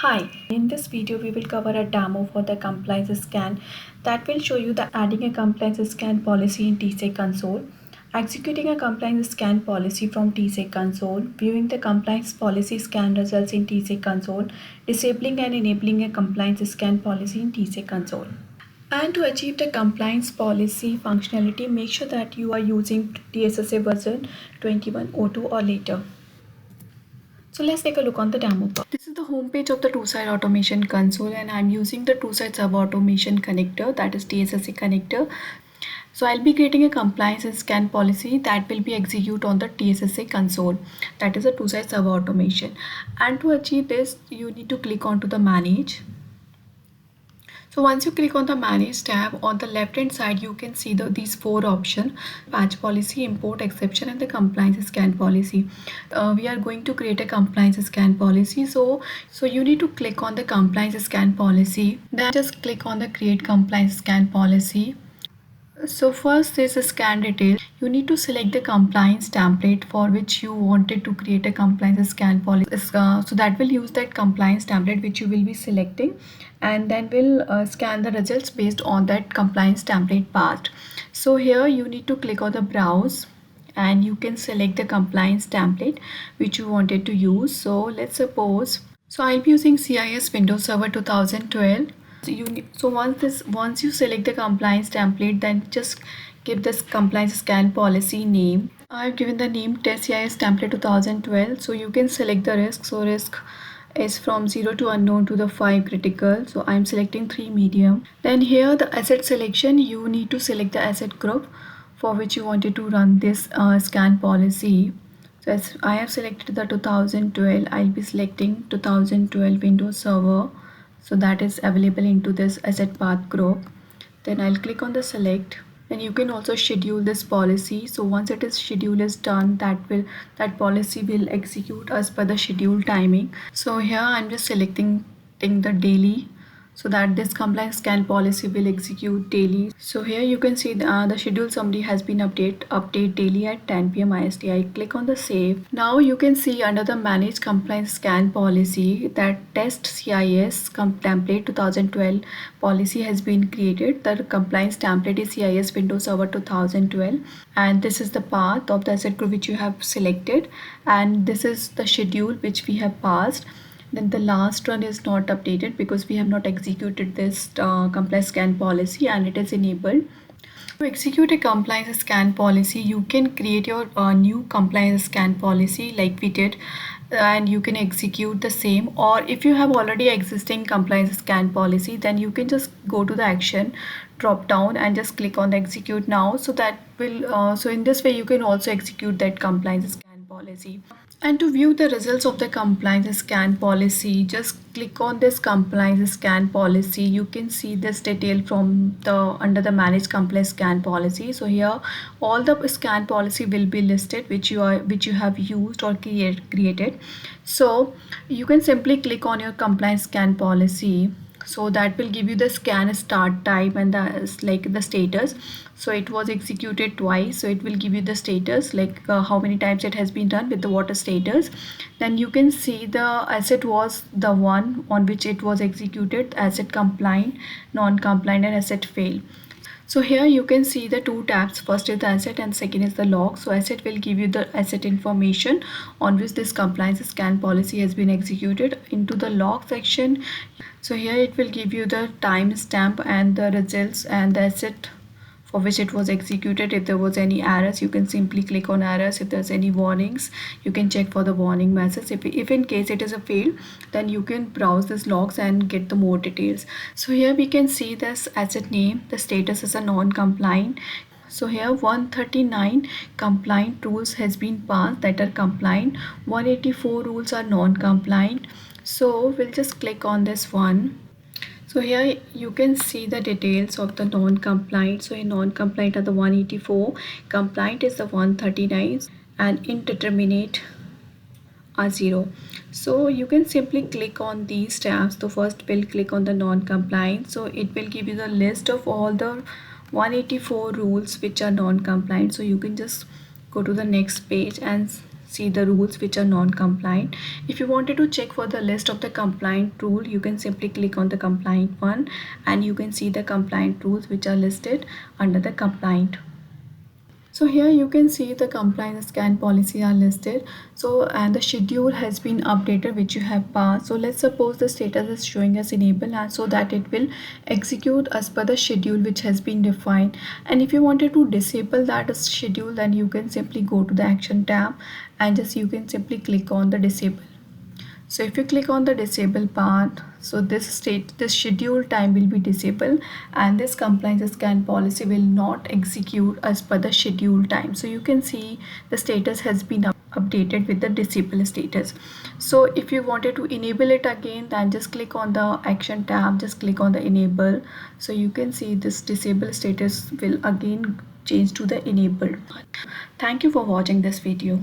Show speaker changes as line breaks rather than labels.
Hi, in this video we will cover a demo for the compliance scan that will show you the adding a compliance scan policy in TSAC console, executing a compliance scan policy from TSAC console, viewing the compliance policy scan results in TSAC console, disabling and enabling a compliance scan policy in TSAC console. And to achieve the compliance policy functionality, make sure that you are using TSSA version 2102 or later. So let's take a look on the demo. This is the home page of the two-side automation console, and I'm using the two-side sub automation connector, that is TSSA connector. So I'll be creating a compliance and scan policy that will be executed on the TSSA console, that is a two-side sub automation. And to achieve this, you need to click onto the manage. So once you click on the manage tab, on the left hand side you can see these four options: patch policy, import exception, and the compliance scan policy. We are going to create a compliance scan policy, so you need to click on the compliance scan policy, then just click on the create compliance scan policy. So first is a scan detail. You need to select the compliance template for which you wanted to create a compliance scan policy. So that will use that compliance template which you will be selecting, and then will scan the results based on that compliance template passed. So here you need to click on the browse and you can select the compliance template which you wanted to use. So let's suppose, so I'll be using CIS Windows Server 2012. So once you select the compliance template, then just give this compliance scan policy name. I've given the name test CIS template 2012. So you can select the risk. So risk is from 0 to unknown to the 5 critical. So I'm selecting 3 medium. Then here the asset selection, you need to select the asset group for which you wanted to run this scan policy. So as I have selected the 2012, I'll be selecting 2012 Windows Server. So that is available into this asset path group. Then I'll click on the select, and you can also schedule this policy. So once it is schedule is done, that policy will execute as per the schedule timing. So here I'm just selecting the daily, so that this compliance scan policy will execute daily. So here you can see the schedule summary has been update daily at 10 p.m. IST. I click on the save. Now you can see under the manage compliance scan policy that test CIS template 2012 policy has been created. The compliance template is CIS Windows Server 2012, and this is the path of the asset group which you have selected, and this is the schedule which we have passed. Then the last one is not updated because we have not executed this compliance scan policy, and it is enabled. To execute a compliance scan policy, you can create your new compliance scan policy like we did, and you can execute the same. Or if you have already existing compliance scan policy, then you can just go to the action drop down and just click on the execute now. So that will so in this way you can also execute that compliance scan policy. And to view the results of the compliance scan policy, just click on this compliance scan policy. You can see this detail from the under the manage compliance scan policy. So here all the scan policy will be listed which you have used or created. So you can simply click on your compliance scan policy. So that will give you the scan start time and the status. So it was executed twice, so it will give you the status like how many times it has been done with the water status. Then you can see the asset was the one on which it was executed: asset compliant, non-compliant, and asset fail. So here you can see the two tabs. First is the asset and second is the log. So asset will give you the asset information on which this compliance scan policy has been executed. Into the log section, so here it will give you the timestamp and the results and the asset for which it was executed. If there was any errors, you can simply click on errors. If there's any warnings, you can check for the warning message. If in case it is a fail, then you can browse this logs and get the more details. So here we can see this asset name, the status is a non-compliant. So here 139 compliant rules has been passed that are compliant, 184 rules are non-compliant. So we'll just click on this one. So here you can see the details of the non-compliant. So in non-compliant are the 184, compliant is the 139, and indeterminate are 0. So you can simply click on these tabs. So first we'll click on the non-compliant. So it will give you the list of all the 184 rules which are non-compliant. So you can just go to the next page and see the rules which are non-compliant. If you wanted to check for the list of the compliant rule, you can simply click on the compliant one and you can see the compliant rules which are listed under the compliant. So here you can see the compliance scan policy are listed. So and the schedule has been updated which you have passed. So let's suppose the status is showing as enable, and so that it will execute as per the schedule which has been defined. And if you wanted to disable that schedule, then you can simply go to the action tab and just you can simply click on the disable. So if you click on the disable part, so this schedule time will be disabled and this compliance scan policy will not execute as per the schedule time. So you can see the status has been updated with the disable status. So if you wanted to enable it again, then just click on the action tab, just click on the enable. So you can see this disable status will again change to the enabled. Thank you for watching this video.